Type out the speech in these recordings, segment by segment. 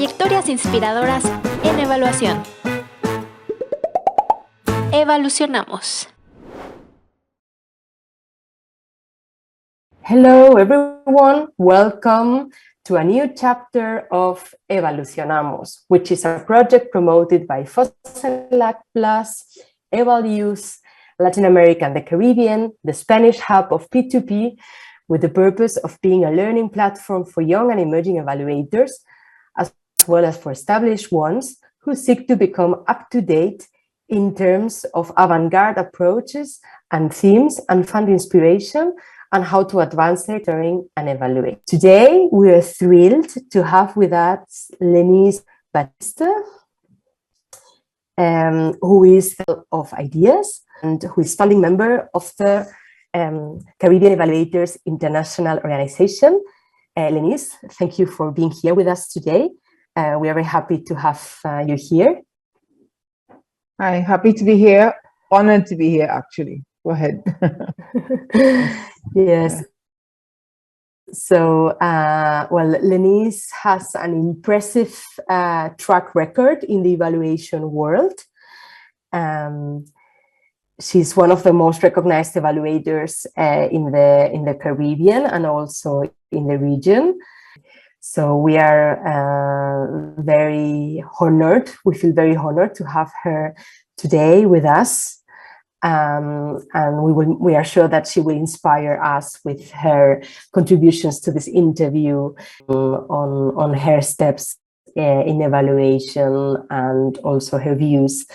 Trayectorias inspiradoras en evaluación. Evalucionamos. Hello everyone, welcome to a new chapter of EvalYouth, which is a project promoted by Focelac plus EvalYouth Latin America and the Caribbean, the Spanish hub of P2P, with the purpose of being a learning platform for young and emerging evaluators, as well as for established ones who seek to become up-to-date in terms of avant-garde approaches and themes and find inspiration on how to advance their learning and evaluate. Today, we are thrilled to have with us Lennise Baptiste, who is full of ideas and who is founding member of the Caribbean Evaluators International Organization. Lennise, thank you for being here with us today. We are very happy to have you here. Hi, happy to be here. Honored to be here, actually. Go ahead. Yes. So, well, Lennise has an impressive track record in the evaluation world. She's one of the most recognized evaluators in the Caribbean and also in the region. So we are very honored. We feel very honored to have her today with us. And we are sure that she will inspire us with her contributions to this interview on her steps in evaluation and also her views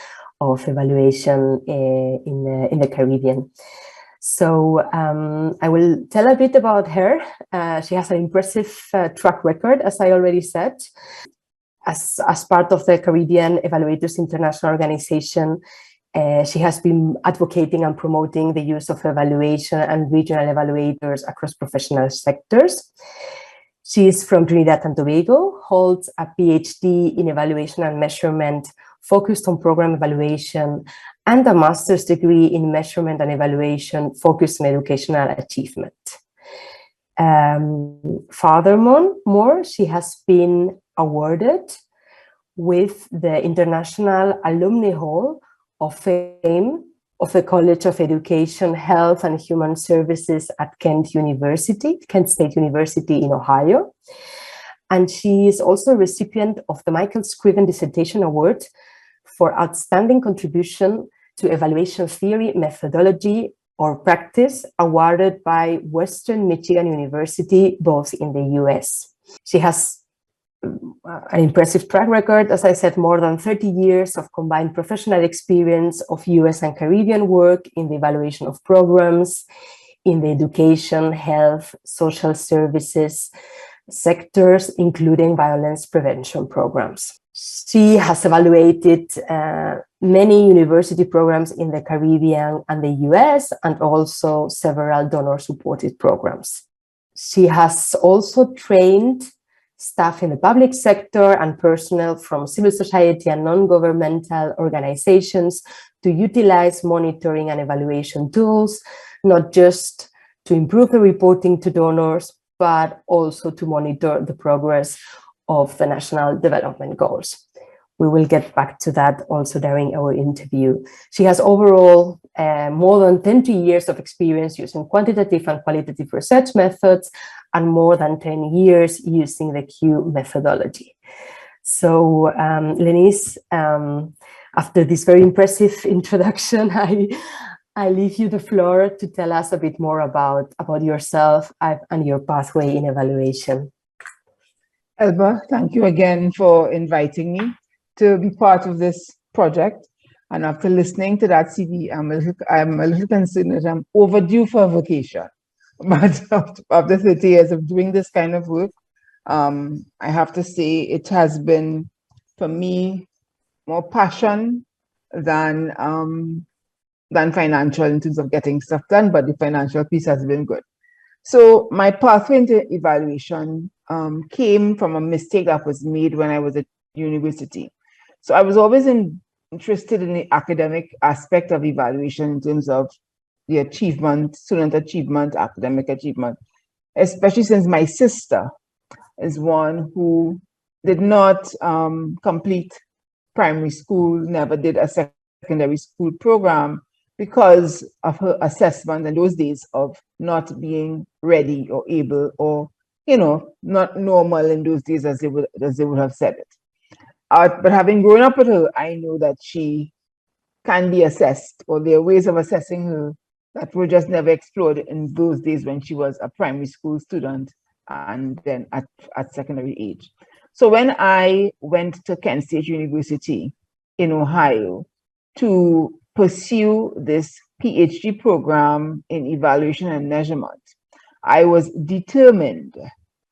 of evaluation in the Caribbean. So I will tell a bit about her. She has an impressive track record, as I already said. As part of the Caribbean Evaluators International Organization, she has been advocating and promoting the use of evaluation and regional evaluators across professional sectors. She is from Trinidad and Tobago, holds a Ph.D. in evaluation and measurement focused on program evaluation, and a master's degree in measurement and evaluation focused on educational achievement. Furthermore, she has been awarded with the International Alumni Hall of Fame of the College of Education, Health and Human Services at Kent State University in Ohio. And she is also a recipient of the Michael Scriven Dissertation Award for outstanding contribution to evaluation theory, methodology, or practice, awarded by Western Michigan University, both in the US. She has an impressive track record, as I said, more than 30 years of combined professional experience of US and Caribbean work in the evaluation of programs, in the education, health, social services sectors, including violence prevention programs. She has evaluated many university programs in the Caribbean and the US, and also several donor-supported programs. She has also trained staff in the public sector and personnel from civil society and non-governmental organizations to utilize monitoring and evaluation tools, not just to improve the reporting to donors, but also to monitor the progress of the national development goals. We will get back to that also during our interview. She has overall more than 20 years of experience using quantitative and qualitative research methods, and more than 10 years using the Q methodology. So, Lennise, after this very impressive introduction, I leave you the floor to tell us a bit more about yourself and your pathway in evaluation. Elba, thank you again for inviting me to be part of this project. And after listening to that CV, I'm a little concerned that I'm overdue for a vacation. But after 30 years of doing this kind of work, I have to say it has been, for me, more passion than financial in terms of getting stuff done, but the financial piece has been good. So my pathway into evaluation came from a mistake that was made when I was at university. So I was always interested in the academic aspect of evaluation in terms of the achievement, student achievement, academic achievement, especially since my sister is one who did not complete primary school, never did a secondary school program because of her assessment in those days of not being ready or able, or, you know, not normal in those days as they would have said it. But having grown up with her, I know that she can be assessed, or there are ways of assessing her that were just never explored in those days when she was a primary school student and then at secondary age. So when I went to Kent State University in Ohio to pursue this Ph.D. program in evaluation and measurement, I was determined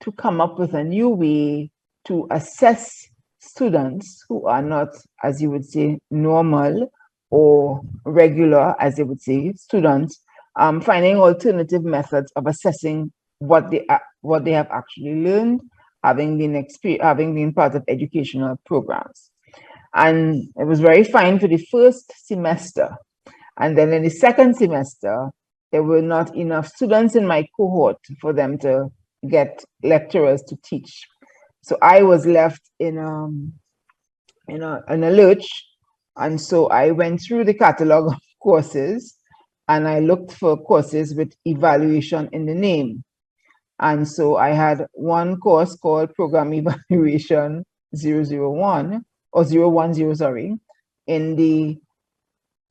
to come up with a new way to assess students who are not, as you would say, normal or regular, as they would say, students, finding alternative methods of assessing what they have actually learned, having been part of educational programs. And it was very fine for the first semester. And then in the second semester, there were not enough students in my cohort for them to get lecturers to teach. So I was left in a lurch. And so I went through the catalog of courses and I looked for courses with evaluation in the name. And so I had one course called Program Evaluation 001, or 010, sorry, in the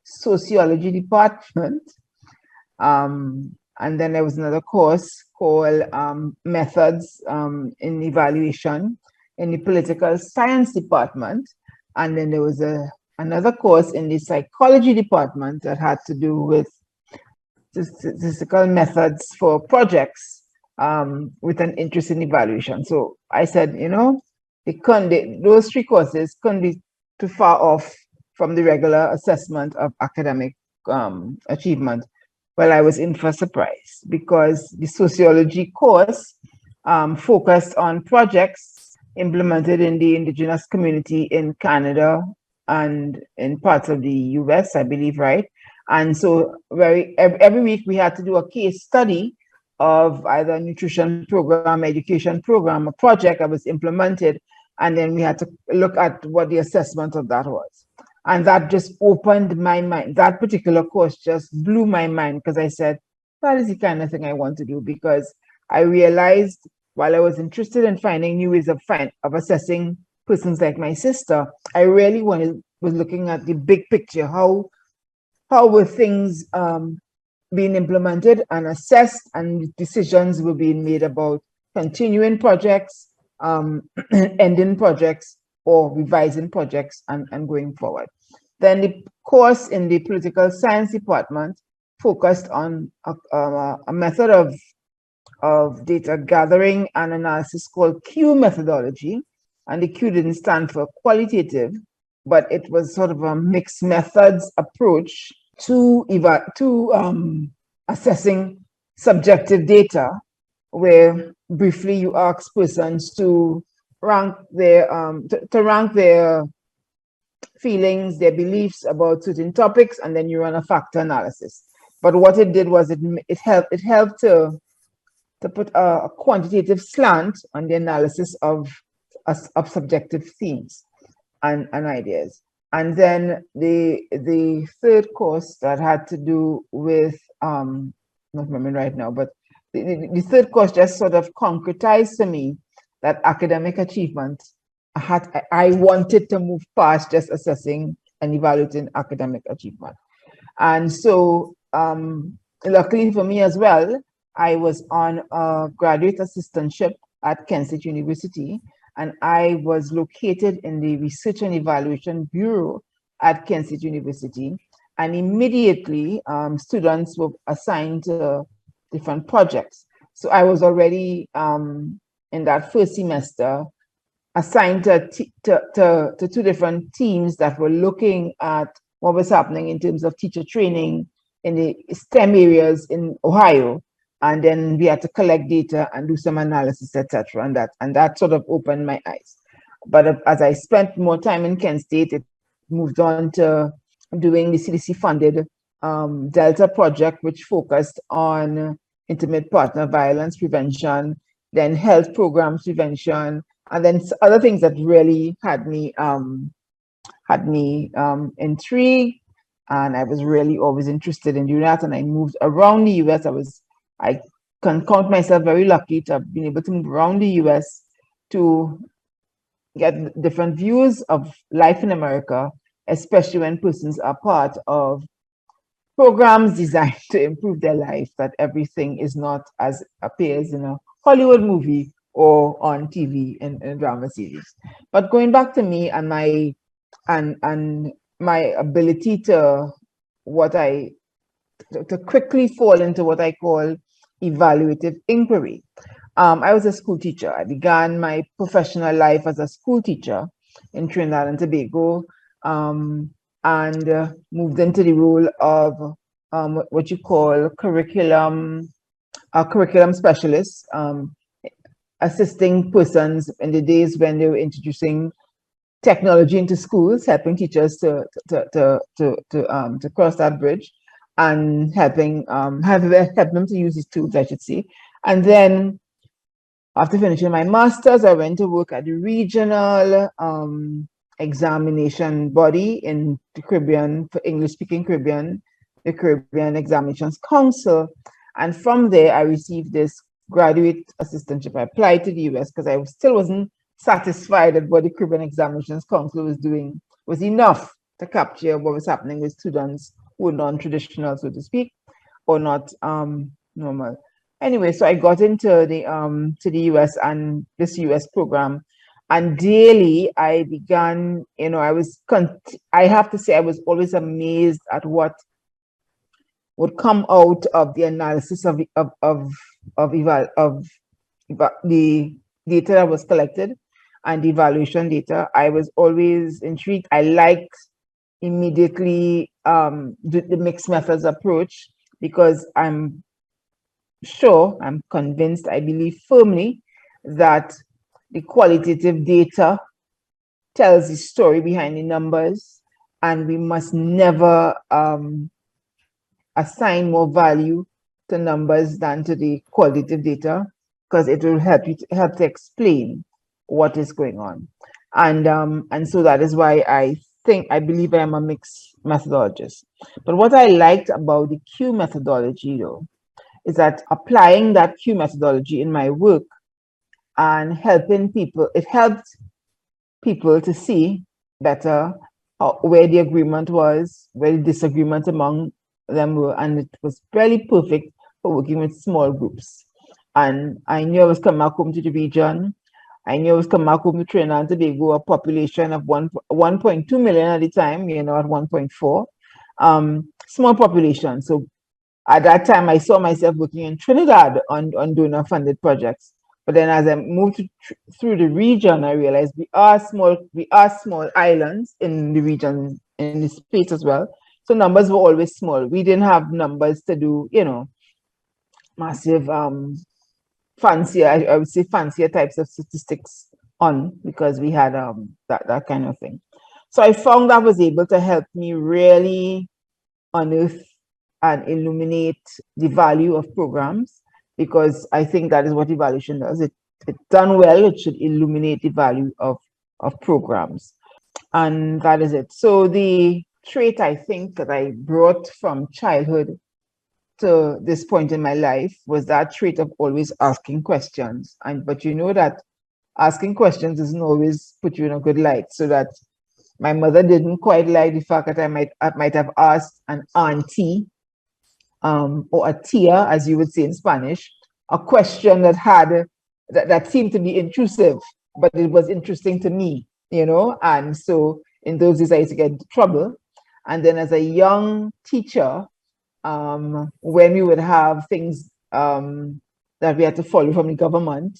sociology department. And then there was another course called Methods in Evaluation in the political science department. And then there was another course in the psychology department that had to do with statistical methods for projects with an interest in evaluation. So I said, you know, those three courses couldn't be too far off from the regular assessment of academic achievement. Well, I was in for a surprise because the sociology course focused on projects implemented in the indigenous community in Canada and in parts of the US, I believe, right? And so every week we had to do a case study of either a nutrition program, education program, a project that was implemented, and then we had to look at what the assessment of that was. And that just opened my mind. That particular course just blew my mind because I said, that is the kind of thing I want to do, because I realized while I was interested in finding new ways of assessing persons like my sister, I really was looking at the big picture. How were things being implemented and assessed, and decisions were being made about continuing projects, ending projects, or revising projects and going forward. Then the course in the political science department focused on a method of data gathering and analysis called Q methodology. And the Q didn't stand for qualitative, but it was sort of a mixed methods approach to assessing subjective data, where briefly you ask persons to rank their feelings, their beliefs about certain topics, and then you run a factor analysis. But what it did was it helped to put a quantitative slant on the analysis of subjective themes and ideas. And then the third course that had to do with not remembering right now, but the third course just sort of concretized to me that academic achievement, I wanted to move past just assessing and evaluating academic achievement. And so luckily for me as well, I was on a graduate assistantship at Kent State University, and I was located in the Research and Evaluation Bureau at Kent State University. And immediately students were assigned to different projects. So I was already in that first semester assigned to two different teams that were looking at what was happening in terms of teacher training in the STEM areas in Ohio. And then we had to collect data and do some analysis, etc. And that sort of opened my eyes. But as I spent more time in Kent State, it moved on to doing the CDC-funded Delta project, which focused on intimate partner violence prevention, then health programs prevention, And then other things that really had me intrigued, and I was really always interested in doing that. And I moved around the US. I can count myself very lucky to have been able to move around the US to get different views of life in America, especially when persons are part of programs designed to improve their life, that everything is not as appears in a Hollywood movie or on TV in a drama series. But going back to me and my ability to quickly fall into what I call evaluative inquiry. I was a school teacher. I began my professional life as a school teacher in Trinidad and Tobago, and moved into the role of what you call curriculum specialist, assisting persons in the days when they were introducing technology into schools, helping teachers to cross that bridge, and helping them to use these tools, I should say. And then after finishing my master's, I went to work at the regional examination body in the Caribbean, for English-speaking Caribbean, the Caribbean Examinations Council. And from there, I received this graduate assistantship. I applied to the US because I still wasn't satisfied that what the Caribbean Examinations Council was doing was enough to capture what was happening with students who were non-traditional, so to speak, or not normal. Anyway, so I got into the to the US and this US program, and daily I began, I have to say I was always amazed at what would come out of the analysis of the data that was collected and the evaluation data. I was always intrigued. I liked immediately the mixed methods approach, because I'm convinced, I believe firmly that the qualitative data tells the story behind the numbers, and we must never assign more value to numbers than to the qualitative data, because it will help to explain what is going on. And so that is why I believe I am a mixed methodologist. But what I liked about the Q methodology, though, is that applying that Q methodology in my work and helping people, it helped people to see better where the agreement was, where the disagreement among them were, and it was really perfect for working with small groups. And I knew I was coming back home to the region. I knew I was coming back home to Trinidad and Tobago, a population of 1.2 million at the time, at 1.4, small population. So at that time, I saw myself working in Trinidad on donor-funded projects. But then as I moved through the region, I realized we are small islands in the region, in the space as well. So numbers were always small. We didn't have numbers to do, massive, fancier, I would say fancier types of statistics on, because we had that kind of thing. So I found that was able to help me really unearth and illuminate the value of programs, because I think that is what evaluation does. It done well, it should illuminate the value of programs. And that is it. So the trait I think that I brought from childhood to this point in my life was that trait of always asking questions. But you know that asking questions doesn't always put you in a good light. So that my mother didn't quite like the fact that I might have asked an auntie, or a tia, as you would say in Spanish, a question that seemed to be intrusive, but it was interesting to me, And so in those days I used to get into trouble. And then as a young teacher, when we would have things that we had to follow from the government,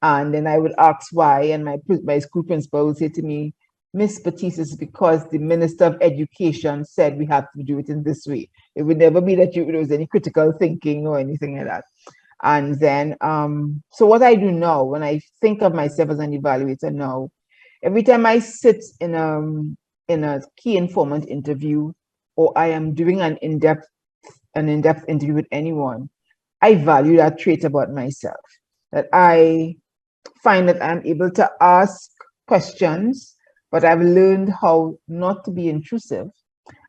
and then I would ask why, and my school principal would say to me, Miss Baptiste, is because the Minister of Education said we have to do it in this way. It would never be that there was any critical thinking or anything like that. And then, so what I do now, when I think of myself as an evaluator now, every time I sit in a key informant interview, or I am doing an in-depth interview with anyone, I value that trait about myself, that I find that I'm able to ask questions, but I've learned how not to be intrusive,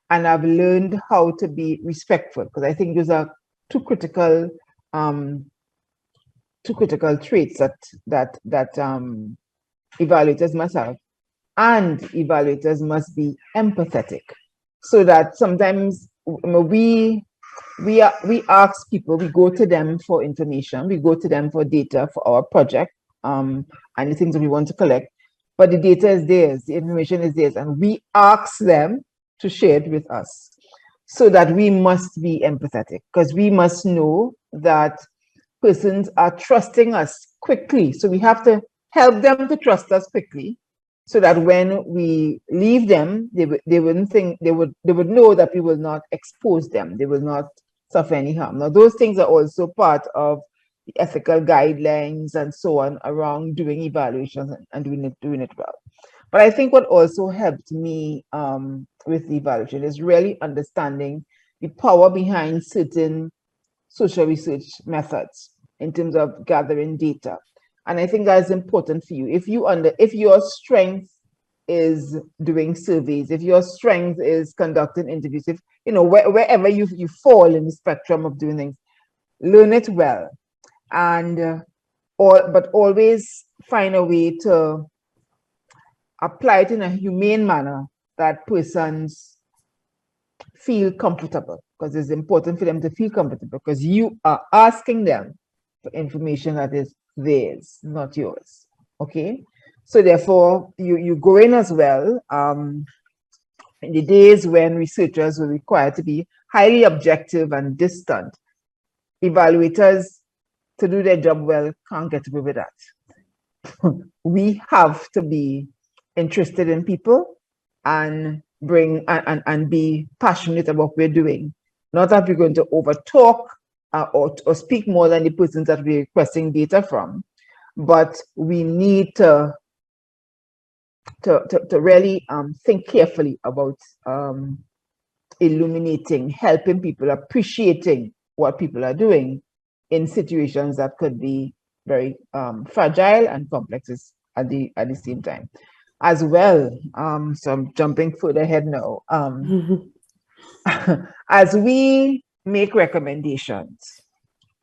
and I've learned how to be respectful, because I think those are two critical traits that evaluators must have. And evaluators must be empathetic, so that sometimes we ask people, we go to them for information, we go to them for data for our project, and the things that we want to collect, but the data is theirs, the information is theirs, and we ask them to share it with us. So that we must be empathetic, because we must know that persons are trusting us quickly. So we have to help them to trust us quickly, so that when we leave them, they would know that we will not expose them, they will not suffer any harm. Now, those things are also part of the ethical guidelines and so on around doing evaluations and doing it well. But I think what also helped me with the evaluation is really understanding the power behind certain social research methods in terms of gathering data. And I think that's important for you. If your strength is doing surveys, if your strength is conducting interviews, if wherever you fall in the spectrum of doing things, learn it well, and but always find a way to apply it in a humane manner that persons feel comfortable, because it's important for them to feel comfortable, because you are asking them for information that is theirs, not yours. Okay, so therefore you go in as well. In the days when researchers were required to be highly objective and distant, evaluators, to do their job well, can't get away with that. We have to be interested in people and bring and be passionate about what we're doing. Not that we're going to overtalk or speak more than the persons that we're requesting data from, but we need to really think carefully about illuminating, helping people, appreciating what people are doing in situations that could be very fragile and complex at the same time. As well, so I'm jumping further ahead now. As we make recommendations,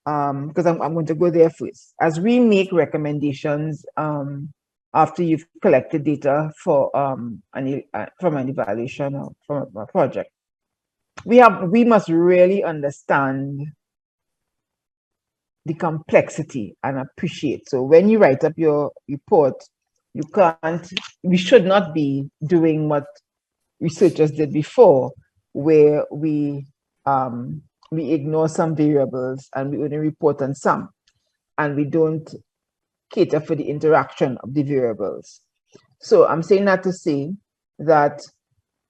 because I'm going to go there first. As we make recommendations after you've collected data for from an evaluation or from a project, we must really understand the complexity and appreciate. So when you write up your report, we should not be doing what researchers did before, where we ignore some variables and we only report on some, and we don't cater for the interaction of the variables. So I'm saying that to say that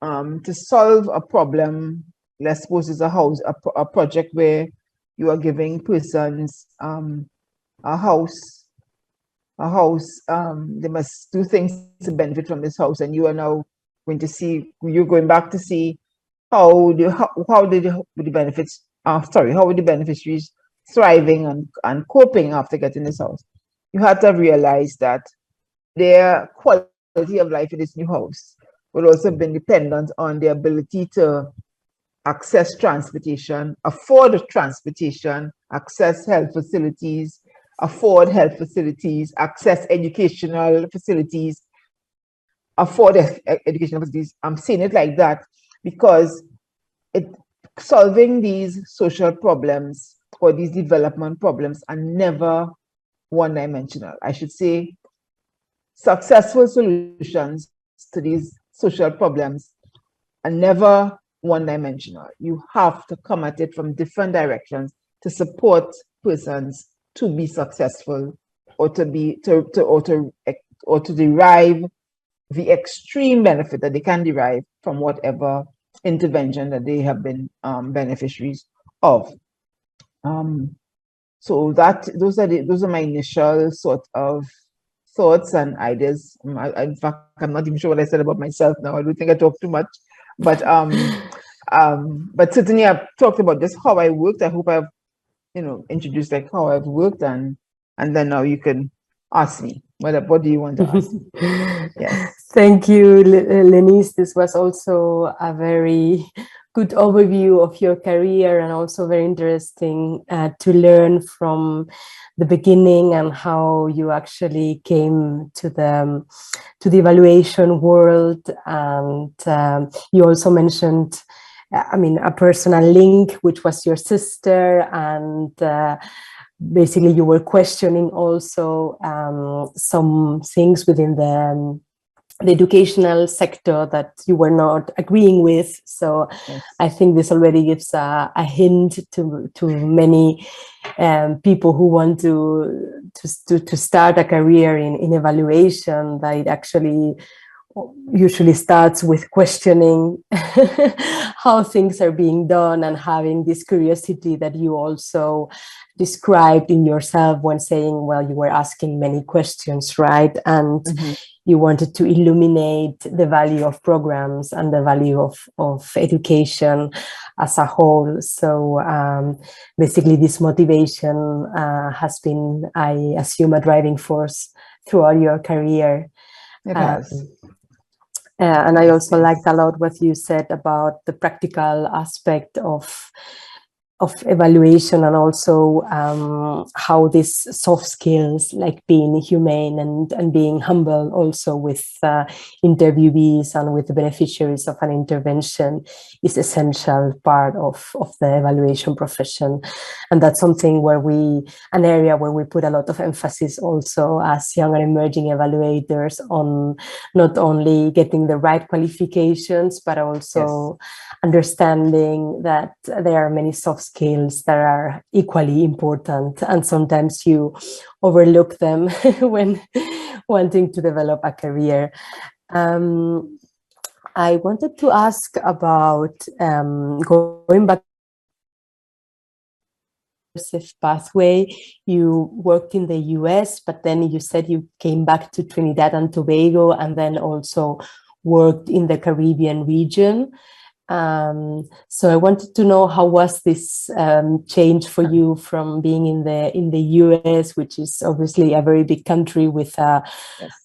to solve a problem, let's suppose it's a project where you are giving persons a house, they must do things to benefit from this house, and you are now going to see, you're going back to see how the beneficiaries thriving and coping after getting this house. You have to realize that their quality of life in this new house will also be dependent on their ability to access transportation, afford transportation, access health facilities, afford health facilities, access educational facilities, afford educational facilities. I'm saying it like that because solving these social problems or these development problems are never one-dimensional. I should say successful solutions to these social problems are never one-dimensional. You have to come at it from different directions to support persons to be successful, or to derive the extreme benefit that they can derive from whatever intervention that they have been beneficiaries of. So those are my initial sort of thoughts and ideas. In fact, I'm not even sure what I said about myself now. I don't think I talked too much, but certainly I've talked about just how I worked. I hope I've introduced like how I've worked, and then now you can ask me. What do you want to ask? Yes. Thank you, Lennise. This was also a very good overview of your career, and also very interesting to learn from the beginning and how you actually came to the evaluation world. And you also mentioned, a personal link, which was your sister, and basically you were questioning also some things within the educational sector that you were not agreeing with. So yes. I think this already gives a hint to many people who want to start a career in evaluation, that it actually usually starts with questioning how things are being done, and having this curiosity that you also described in yourself when saying, well, you were asking many questions, right? And you wanted to illuminate the value of programs and the value of education as a whole. So basically this motivation has been, I assume, a driving force throughout your career. It has. And I also liked a lot what you said about the practical aspect of evaluation, and also how these soft skills, like being humane and being humble also with interviewees and with the beneficiaries of an intervention, is essential part of the evaluation profession. And that's something where an area where we put a lot of emphasis also as young and emerging evaluators, on not only getting the right qualifications, but also understanding that there are many soft skills that are equally important, and sometimes you overlook them when wanting to develop a career. I wanted to ask about going back pathway. You worked in the US, but then you said you came back to Trinidad and Tobago, and then also worked in the Caribbean region. So I wanted to know, how was this change for you from being in the US, which is obviously a very big country with a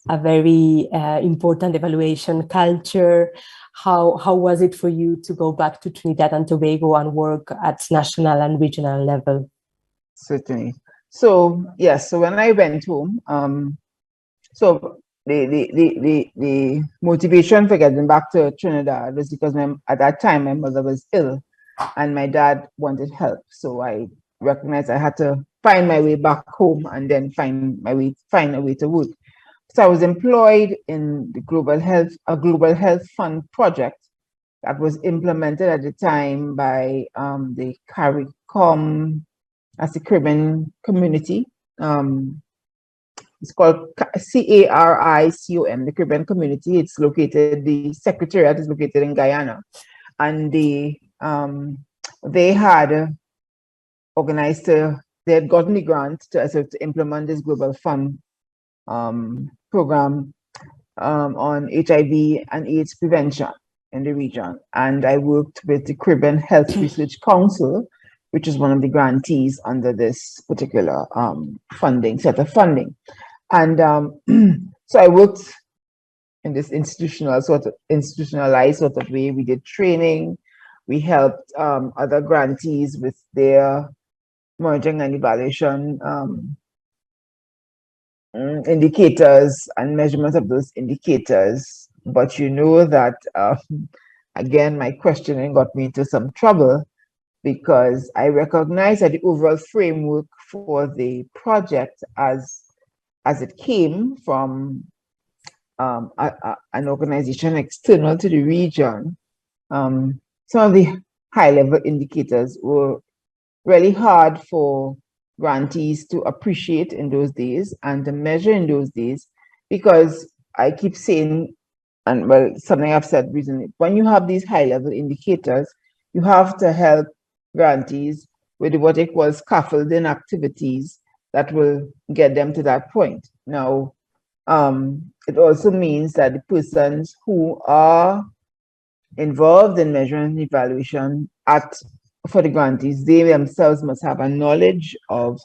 very important evaluation culture? How was it for you to go back to Trinidad and Tobago and work at national and regional level? Certainly. So yes, so when I went home, so the motivation for getting back to Trinidad was because at that time my mother was ill and my dad wanted help. So I recognized I had to find my way back home, and then find a way to work. So I was employed in the Global Health Fund project that was implemented at the time by the CARICOM, as the Caribbean community. It's called CARICOM, the Caribbean community. It's located, the secretariat is located in Guyana. And they had organized, they had gotten the grant to implement this Global Fund program on HIV and AIDS prevention in the region. And I worked with the Caribbean Health Research Council, which is one of the grantees under this particular set of funding. And so I worked in this institutionalized sort of way. We did training. We helped other grantees with their merging and evaluation indicators and measurement of those indicators. But you know that, again, my questioning got me into some trouble, because I recognize that the overall framework for the project, as it came from an organization external to the region, some of the high-level indicators were really hard for grantees to appreciate in those days and to measure in those days, because I keep saying, and well, something I've said recently, when you have these high-level indicators, you have to help grantees with what it calls scaffolding activities that will get them to that point. Now, it also means that the persons who are involved in measuring and evaluation for the grantees, they themselves must have a knowledge of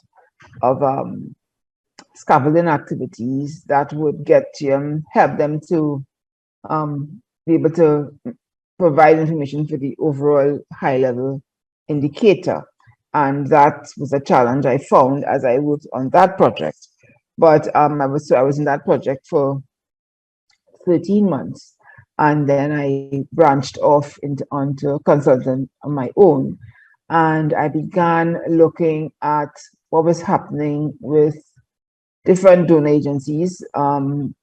scaffolding activities that would help them to be able to provide information for the overall high-level indicator. And that was a challenge I found as I worked on that project. But I was in that project for 13 months. And then I branched off onto consultant on my own. And I began looking at what was happening with different donor agencies. My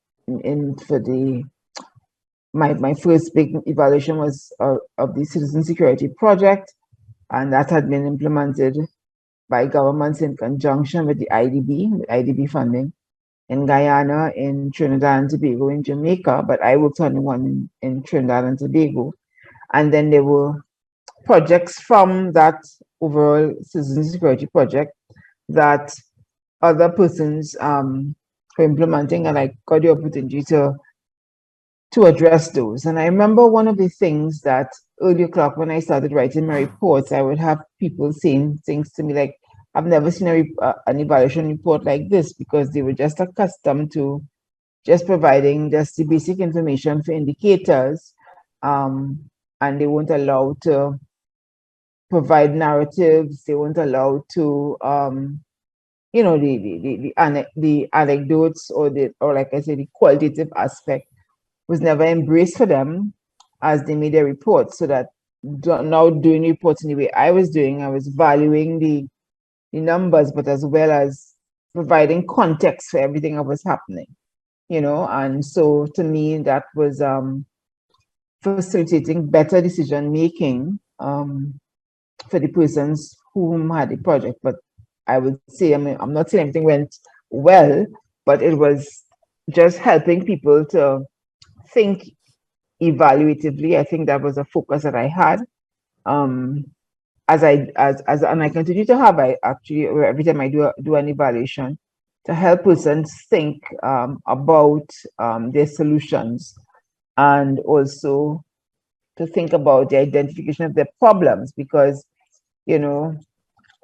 first big evaluation was of the Citizen Security Project, and that had been implemented by governments in conjunction with the IDB funding in Guyana, in Trinidad and Tobago, in Jamaica, but I worked on the one in Trinidad and Tobago. And then there were projects from that overall Citizen Security Project that other persons were implementing, and I got the opportunity to address those. And I remember one of the things that early o'clock when I started writing my reports, I would have people saying things to me like, I've never seen an evaluation report like this, because they were just accustomed to just providing just the basic information for indicators, and they weren't allowed to provide narratives. They weren't allowed to, you know, the anecdotes or like I said, the qualitative aspect was never embraced for them as they made their reports. So that now doing reports in the way I was doing, I was valuing the numbers, but as well as providing context for everything that was happening, you know. And so to me, that was facilitating better decision making for the persons whom had the project. But I would say, I mean, I'm not saying everything went well, but it was just helping people to think evaluatively. I think that was a focus that I had. And I continue to have, I actually, every time I do an evaluation, to help persons think about their solutions, and also to think about the identification of their problems, because, you know,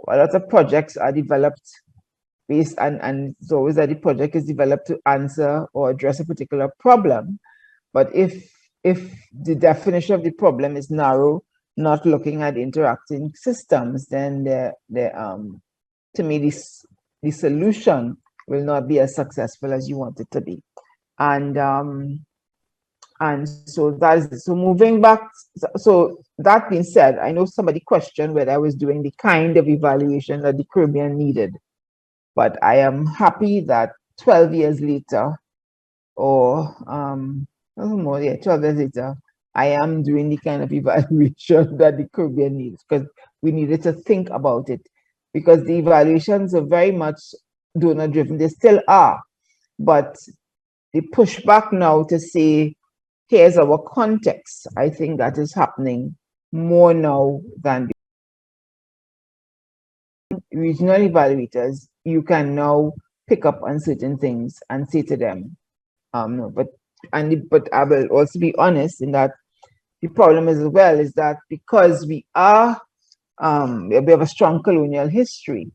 a lot of projects are developed based, and it's always that the project is developed to answer or address a particular problem. But if the definition of the problem is narrow, not looking at interacting systems, then to me, the solution will not be as successful as you want it to be. And so that is, so moving back, so that being said, I know somebody questioned whether I was doing the kind of evaluation that the Caribbean needed, but I am happy that 12 years later, or 12 years later, I am doing the kind of evaluation that the Caribbean needs, because we needed to think about it, because the evaluations are very much donor driven. They still are, but the pushback now to say, here's our context, I think that is happening more now than regional evaluators. You can now pick up on certain things and say to them, but I will also be honest in that the problem as well is that because we have a strong colonial history,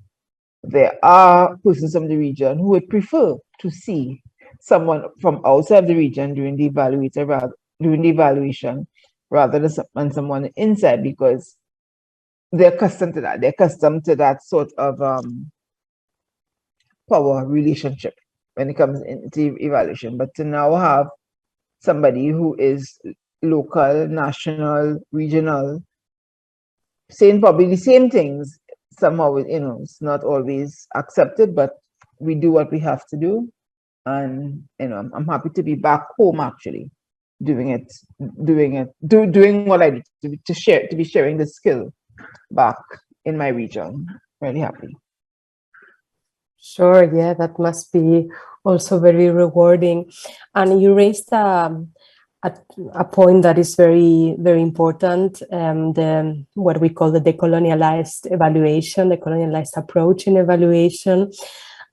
there are persons from the region who would prefer to see someone from outside the region during the evaluation rather than someone inside, because they're accustomed to that. They're accustomed to that sort of power relationship when it comes into evaluation. But to now have somebody who is local, national, regional, saying probably the same things, somehow, you know, it's not always accepted, but we do what we have to do. And, you know, I'm happy to be back home, actually, doing what I do, to be sharing the skill back in my region. Really happy. Sure, yeah, that must be also very rewarding. And you raised a point that is very, very important, what we call the decolonialized evaluation, the colonialized approach in evaluation.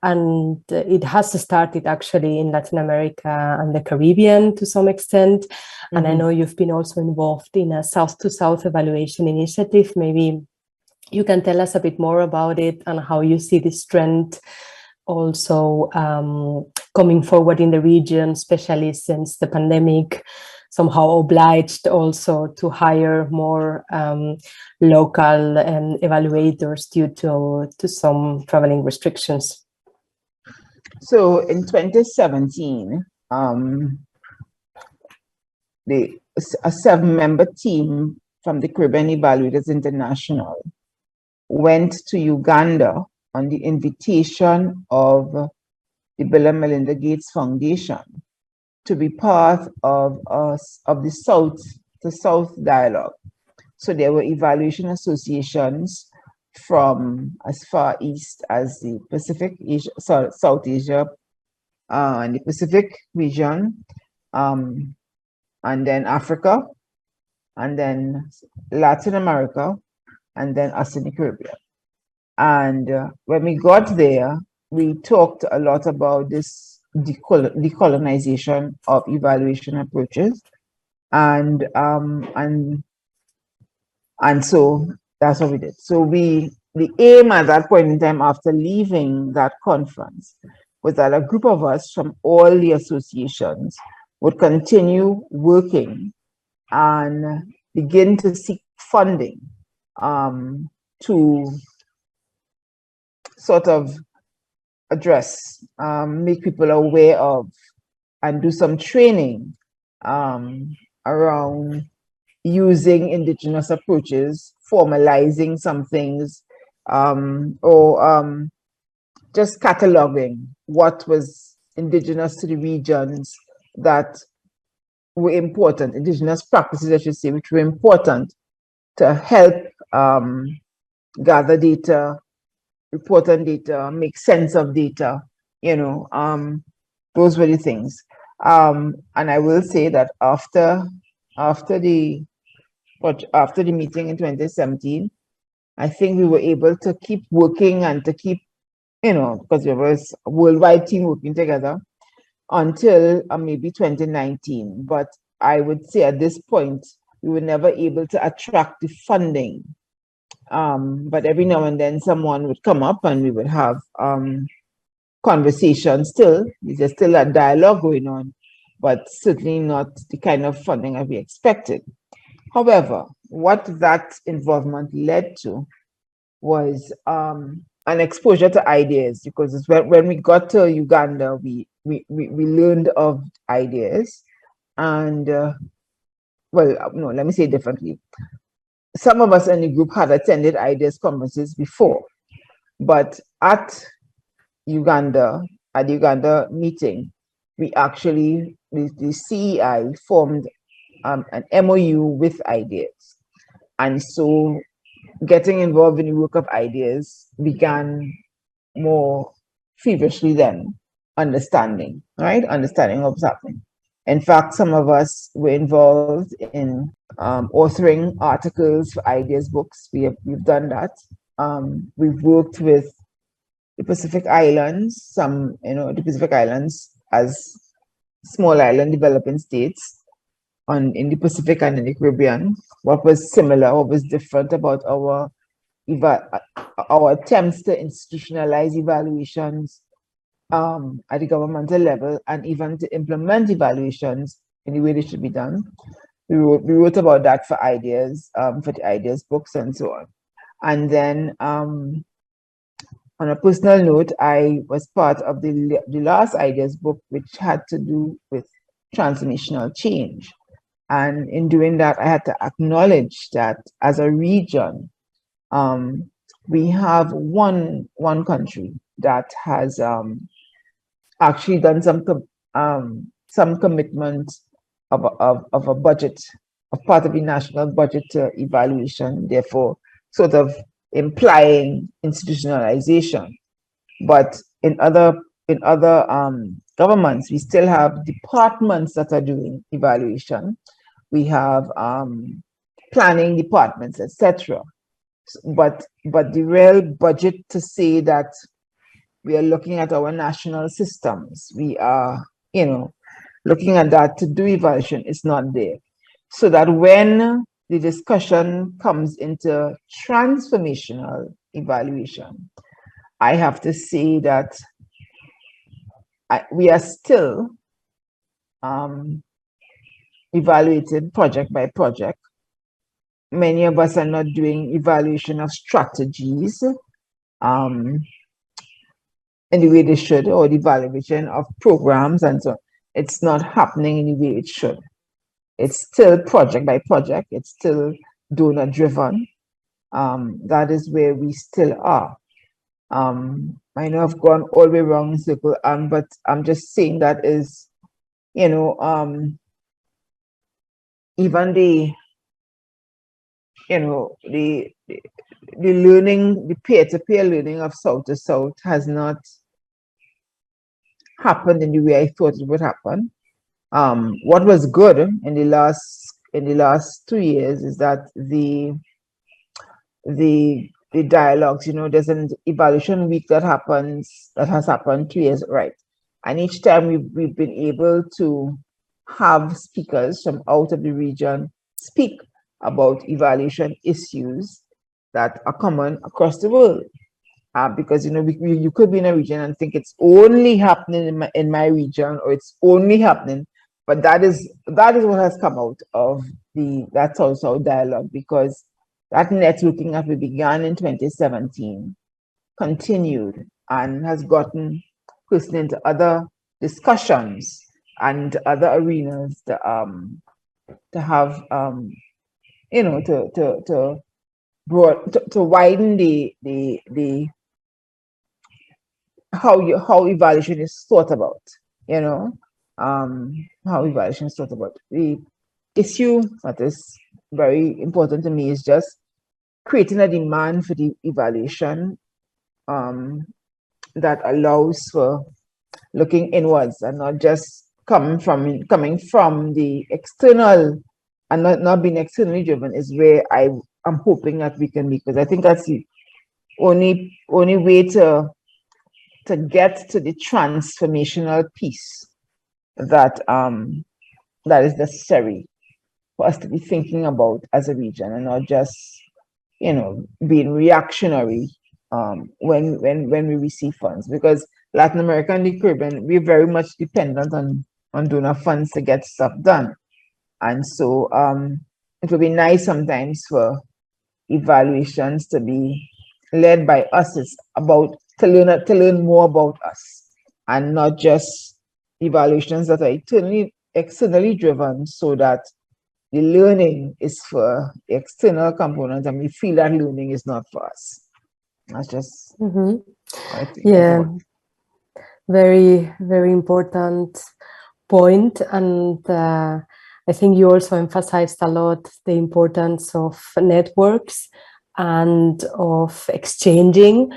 And it has started actually in Latin America and the Caribbean to some extent. Mm-hmm. And I know you've been also involved in a South-to-South evaluation initiative. Maybe you can tell us a bit more about it and how you see this trend also coming forward in the region, especially since the pandemic, somehow obliged also to hire more local evaluators due to some traveling restrictions. So in 2017, a 7-member team from the Caribbean Evaluators International went to Uganda on the invitation of the Bill and Melinda Gates Foundation to be part of the South to South dialogue. So there were evaluation associations from as far east as the Pacific Asia, South Asia, and the Pacific region, and then Africa, and then Latin America, and then us in the Caribbean. And when we got there, we talked a lot about this decolonization of evaluation approaches, and so that's what we did. So the aim at that point in time, after leaving that conference, was that a group of us from all the associations would continue working and begin to seek funding to sort of address, make people aware of, and do some training around using indigenous approaches, formalizing some things, or just cataloging what was indigenous to the regions that were important, indigenous practices, I should say, which were important to help gather data, report on data, make sense of data, you know, those were the things. And I will say that after the meeting in 2017, I think we were able to keep working and to keep, you know, because there was a worldwide team working together until maybe 2019. But I would say at this point, we were never able to attract the funding. But every now and then someone would come up and we would have conversations still. There's still a dialogue going on, but certainly not the kind of funding that we expected. However, what that involvement led to was an exposure to ideas, because when we got to Uganda, we learned of ideas. And well, no, let me say it differently. Some of us in the group had attended ideas conferences before, but at the Uganda meeting, we actually, the CEI formed an MOU with ideas. And so getting involved in the work of ideas began more feverishly then, understanding what was happening. In fact, some of us were involved in authoring articles for ideas books. We've done that. We've worked with the Pacific Islands, the Pacific Islands as small island developing states in the Pacific and in the Caribbean. What was similar, what was different about our attempts to institutionalize evaluations at the governmental level, and even to implement evaluations in the way they should be done. We wrote about that for ideas, for the ideas books and so on. And then on a personal note, I was part of the last ideas book, which had to do with transformational change. And in doing that, I had to acknowledge that as a region, we have one country that has actually done some commitment of a budget, of part of the national budget to evaluation, therefore sort of implying institutionalization. But in other governments, we still have departments that are doing evaluation. We have planning departments, etc. But the real budget to say that we are looking at our national systems, we are, looking at that to do evaluation, is not there. So that when the discussion comes into transformational evaluation, I have to say that we are still evaluated project by project. Many of us are not doing evaluation of strategies in the way they should, or the evaluation of programs, and so it's not happening in the way it should. It's still project by project. It's still donor driven. That is where we still are. I know I've gone all the way around in circle, but I'm just saying that is, you know, even the, you know, the learning, the peer-to-peer learning of South to South has not happened in the way I thought it would happen. What was good in the last 2 years is that the dialogues, you know, there's an evaluation week that has happened 2 years, right? And each time we've been able to have speakers from out of the region speak about evaluation issues that are common across the world. Because, you know, you could be in a region and think it's only happening in my region, or it's only happening, but that is what has come out of that South-South dialogue, because that networking that we began in 2017 continued and has gotten person into other discussions and other arenas to have you know, to widen the how evaluation is thought about, you know, how evaluation is thought about. The issue that is very important to me is just creating a demand for the evaluation that allows for looking inwards and not just coming from the external, and not being externally driven, is where I'm hoping that we can be, because I think that's the only way to get to the transformational piece that is necessary for us to be thinking about as a region, and not just, you know, being reactionary when we receive funds, because Latin America and the Caribbean, we're very much dependent on donor funds to get stuff done. And so it would be nice sometimes for evaluations to be led by us. It's about to learn more about us, and not just evaluations that are externally driven, so that the learning is for the external component and we feel that learning is not for us. That's just I think. Yeah, very, very important point. And I think you also emphasized a lot the importance of networks and of exchanging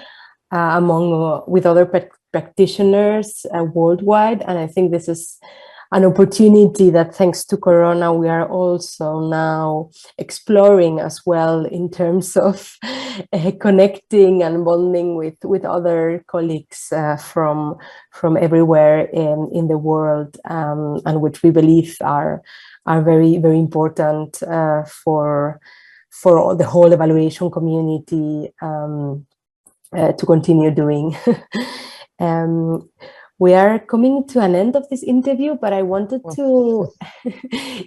with other practitioners worldwide. And I think this is an opportunity that, thanks to Corona, we are also now exploring as well, in terms of connecting and bonding with other colleagues from everywhere in the world, and which we believe are very, very important for the whole evaluation community to continue doing. We are coming to an end of this interview, but I wanted to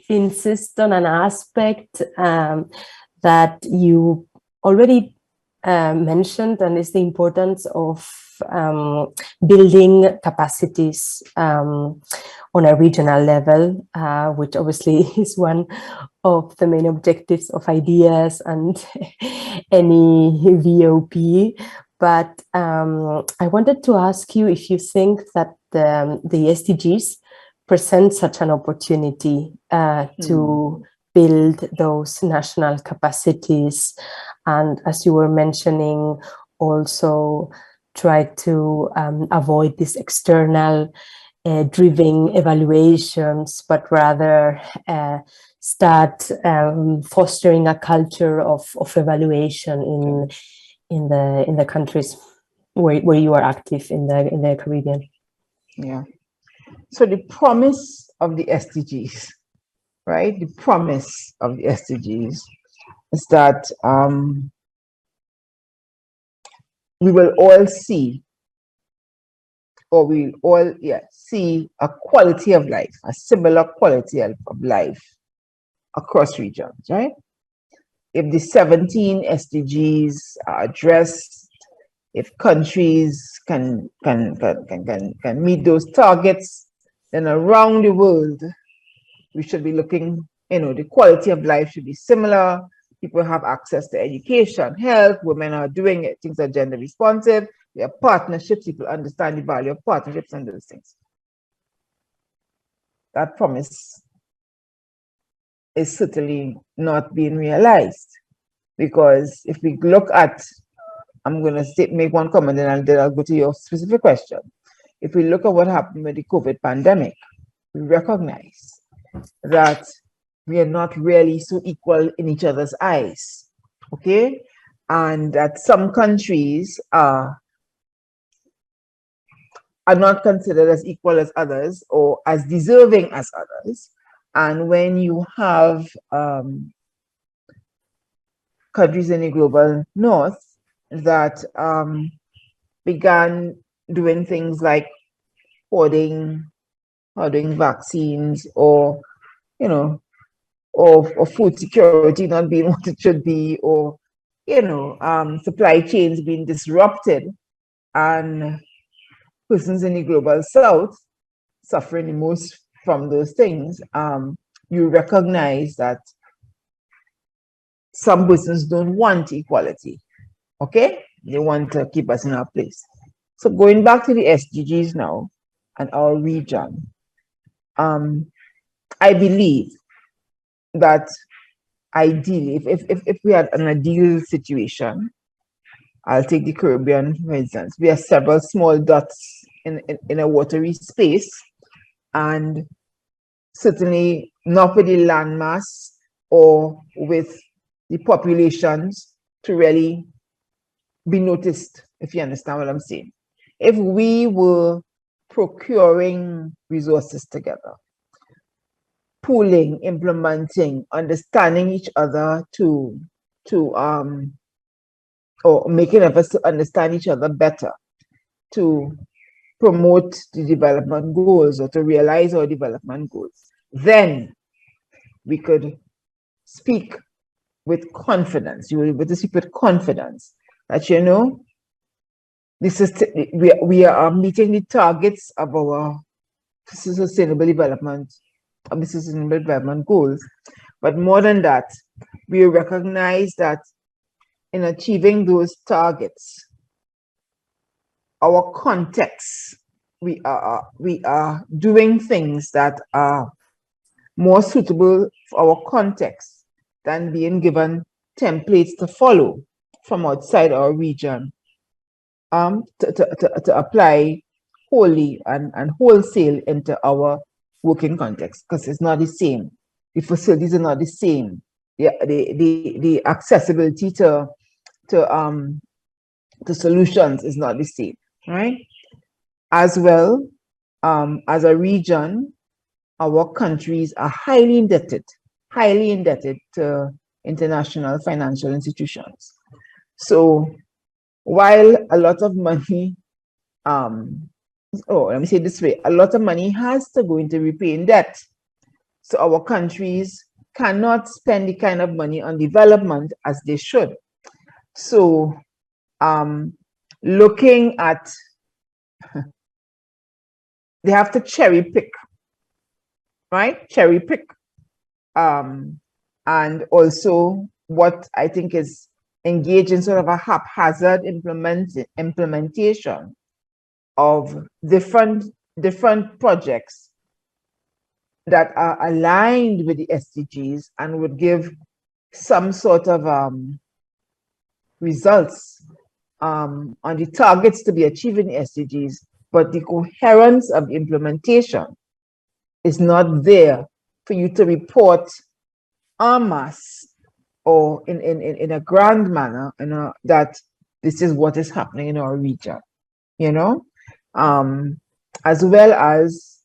insist on an aspect that you already mentioned, and is the importance of building capacities on a regional level, which obviously is one of the main objectives of ideas and any VOP. But I wanted to ask you if you think that the SDGs present such an opportunity to build those national capacities, and, as you were mentioning, also try to avoid these external driven evaluations, but rather start fostering a culture of evaluation in the countries where you are active in the Caribbean. Yeah. So the promise of the SDGs, right? The promise of the SDGs is that we will all see or we all see a quality of life, a similar quality of life across regions, right? If the 17 SDGs are addressed, if countries can meet those targets, then around the world, we should be looking, the quality of life should be similar. People have access to education, health, women are doing it, things are gender responsive, there are partnerships, people understand the value of partnerships and those things. That promise is certainly not being realized, because if we look at, I'm going to make one comment and then I'll go to your specific question. If we look at what happened with the COVID pandemic, we recognize that we are not really so equal in each other's eyes, okay? And that some countries are not considered as equal as others or as deserving as others. And when you have countries in the global north that began doing things like hoarding vaccines, or or food security not being what it should be, or supply chains being disrupted, and persons in the global south suffering the most from those things, you recognize that some persons don't want equality, okay? They want to keep us in our place. So going back to the SDGs now and our region, I believe that ideally, if we had an ideal situation, I'll take the Caribbean, for instance. We have several small dots in a watery space, and certainly not with the landmass or with the populations to really be noticed, if you understand what I'm saying. If we were procuring resources together, pooling, implementing, understanding each other or making efforts to understand each other better, to promote the development goals or to realize our development goals, then we could speak with confidence. You will be able to speak with confidence that, this is we are meeting the targets of our sustainable development goals. But more than that, we recognize that in achieving those targets, our context, we are doing things that are more suitable for our context than being given templates to follow from outside our region, to apply wholly and wholesale into our working context, because it's not the same. The facilities are not the same. The accessibility to solutions is not the same, right? As well, as a region, our countries are highly indebted to international financial institutions. So while a lot of money, let me say it this way, a lot of money has to go into repaying debt. So our countries cannot spend the kind of money on development as they should. So looking at, they have to cherry pick, right? Cherry pick. And also what I think is engage in sort of a haphazard implementation of different projects that are aligned with the SDGs and would give some sort of results on the targets to be achieved in the SDGs, but the coherence of the implementation is not there for you to report en masse or in a grand manner, that this is what is happening in our region, as well as,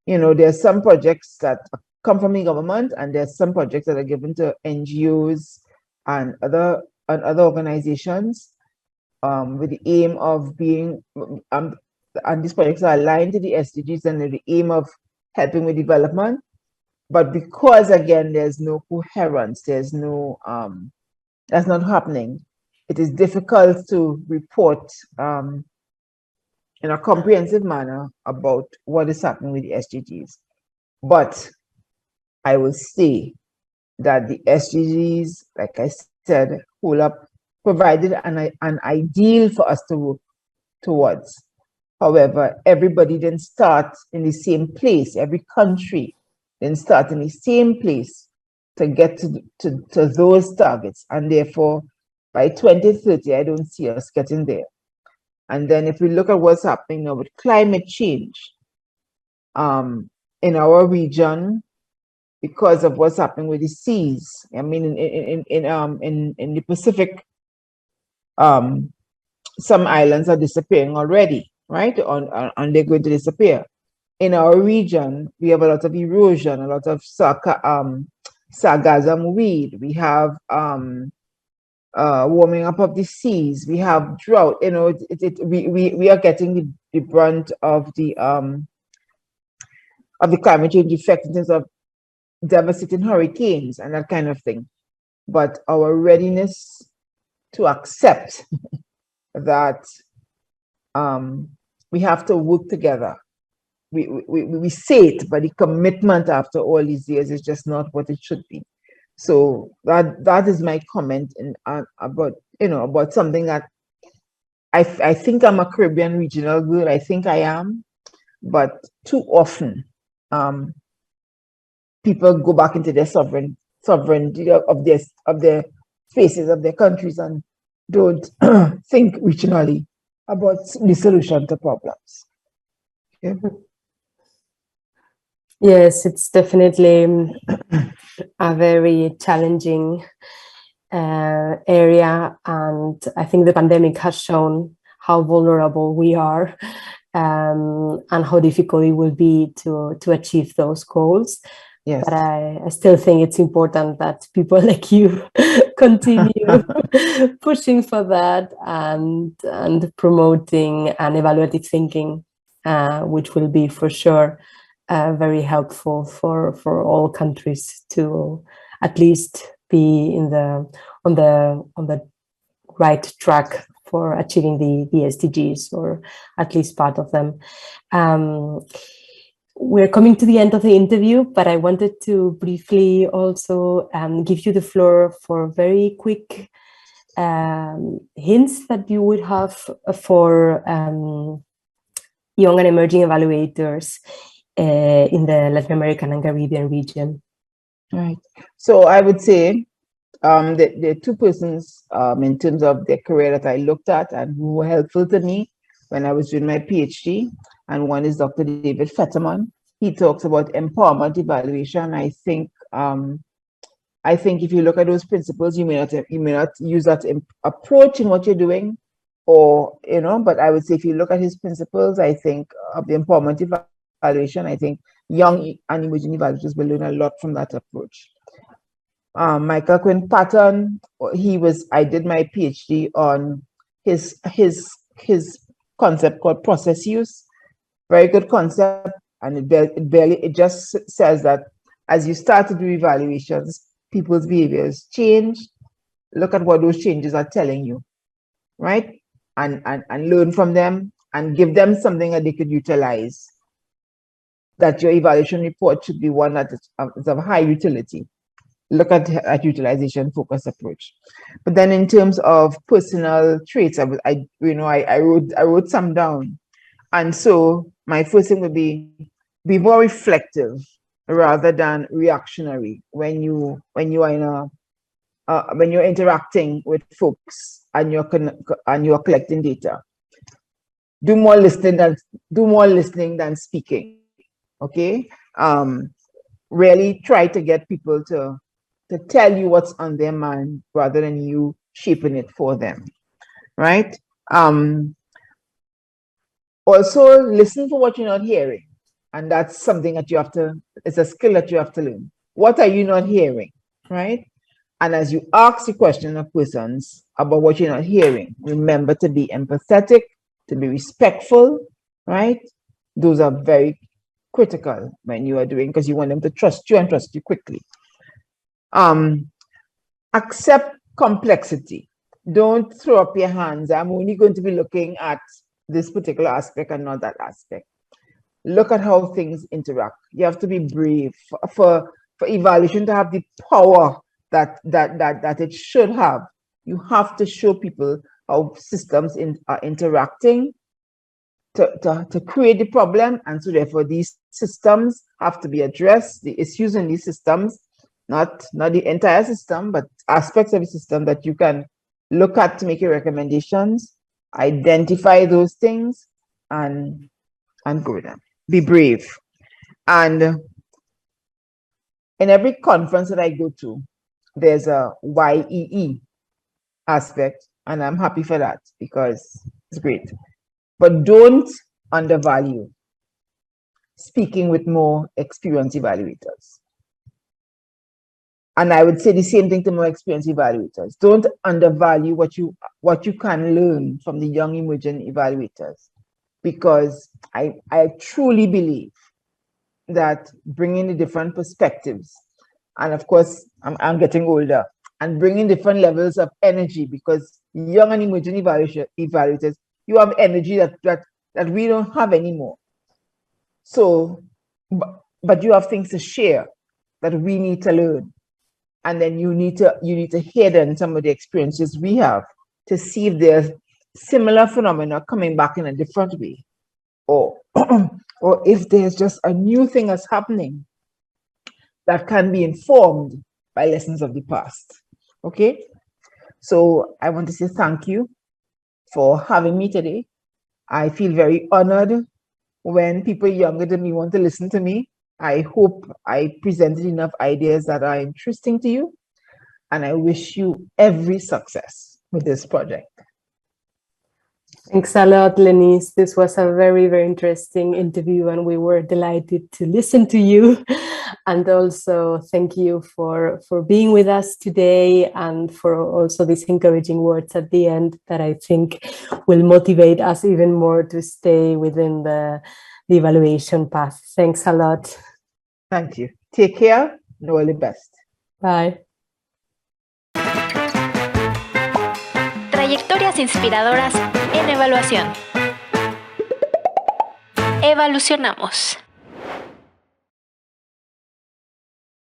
there's some projects that come from the government, and there's some projects that are given to NGOs and other organizations with the aim of being and these projects are aligned to the SDGs and the aim of helping with development. But because, again, there's no coherence, there's no, that's not happening, it is difficult to report in a comprehensive manner about what is happening with the SDGs. But I will say that the SDGs, like I said, provided an ideal for us to work towards. However, everybody didn't start in the same place. Every country didn't start in the same place to get to those targets. And therefore, by 2030, I don't see us getting there. And then if we look at what's happening now with climate change in our region, because of what's happening with the seas, I mean, in the Pacific, some islands are disappearing already, right? And they're going to disappear. In our region, we have a lot of erosion, a lot of sargassum weed. We have warming up of the seas. We have drought. You know, we are getting the brunt of the climate change effect in terms of devastating hurricanes and that kind of thing. But our readiness to accept that we have to work together. We say it, but the commitment after all these years is just not what it should be. So that is my comment about, you know, about something that I think I'm a Caribbean regional girl. I think I am, but too often people go back into their sovereignty of their faces of their countries and don't think regionally about the solution to problems. Yeah. Yes, it's definitely a very challenging area, and I think the pandemic has shown how vulnerable we are and how difficult it will be to achieve those goals. Yes. But I still think it's important that people like you continue pushing for that and promoting an evaluative thinking, which will be for sure very helpful for all countries to at least be on the right track for achieving the SDGs, or at least part of them. We're coming to the end of the interview, but I wanted to briefly also give you the floor for very quick hints that you would have for young and emerging evaluators in the Latin American and Caribbean region. Right. So I would say the two persons in terms of their career that I looked at and who were helpful to me when I was doing my PhD, and one is Dr. David Fetterman. He talks about empowerment evaluation. I think if you look at those principles, you may not use that approach in what you're doing, or you know. But I would say if you look at his principles, I think of the empowerment evaluation, I think young and emerging evaluators will learn a lot from that approach. Michael Quinn Patton, I did my PhD on his concept called process use. Very good concept, and it just says that as you start to do evaluations, people's behaviors change. Look at what those changes are telling you, right? And learn from them and give them something that they could utilize. That your evaluation report should be one that is of high utility. Look at utilization focused approach. But then in terms of personal traits, I wrote some down. And so my first thing would be more reflective rather than reactionary when you are when you're interacting with folks and you're collecting data. Do more listening than speaking. Okay. Really try to get people to tell you what's on their mind rather than you shaping it for them, right? Also, listen for what you're not hearing. And that's something that it's a skill that you have to learn. What are you not hearing, right? And as you ask the question of persons about what you're not hearing, remember to be empathetic, to be respectful, right? Those are very critical when you are doing, because you want them to trust you and trust you quickly. Accept complexity. Don't throw up your hands. I'm only going to be looking at this particular aspect and not that aspect. Look at how things interact. You have to be brave for evaluation to have the power that it should have. You have to show people how systems are interacting to create the problem, and so therefore these systems have to be addressed. The issues in these systems, not the entire system, but aspects of the system that you can look at to make your recommendations, identify those things, and go with them. Be brave. And in every conference that I go to, there's a YEE aspect, and I'm happy for that because it's great. But don't undervalue speaking with more experienced evaluators. And I would say the same thing to more experienced evaluators. Don't undervalue what you can learn from the young emerging evaluators, because I truly believe that bringing the different perspectives, and of course I'm getting older, and bringing different levels of energy, because young and emerging evaluators, you have energy that we don't have anymore. So, but you have things to share that we need to learn. And then you need to hear then some of the experiences we have to see if there's similar phenomena coming back in a different way, or or if there's just a new thing that's happening that can be informed by lessons of the past. Okay, so I want to say thank you for having me today. I feel very honored when people younger than me want to listen to me. I hope I presented enough ideas that are interesting to you, and I wish you every success with this project. Thanks a lot, Lennise. This was a very, very interesting interview, and we were delighted to listen to you. And also thank you for being with us today, and for also these encouraging words at the end that I think will motivate us even more to stay within the evaluation path. Thanks a lot. Thank you. Take care and all the best. Bye. Trayectorias inspiradoras en evaluación. Evalucionamos.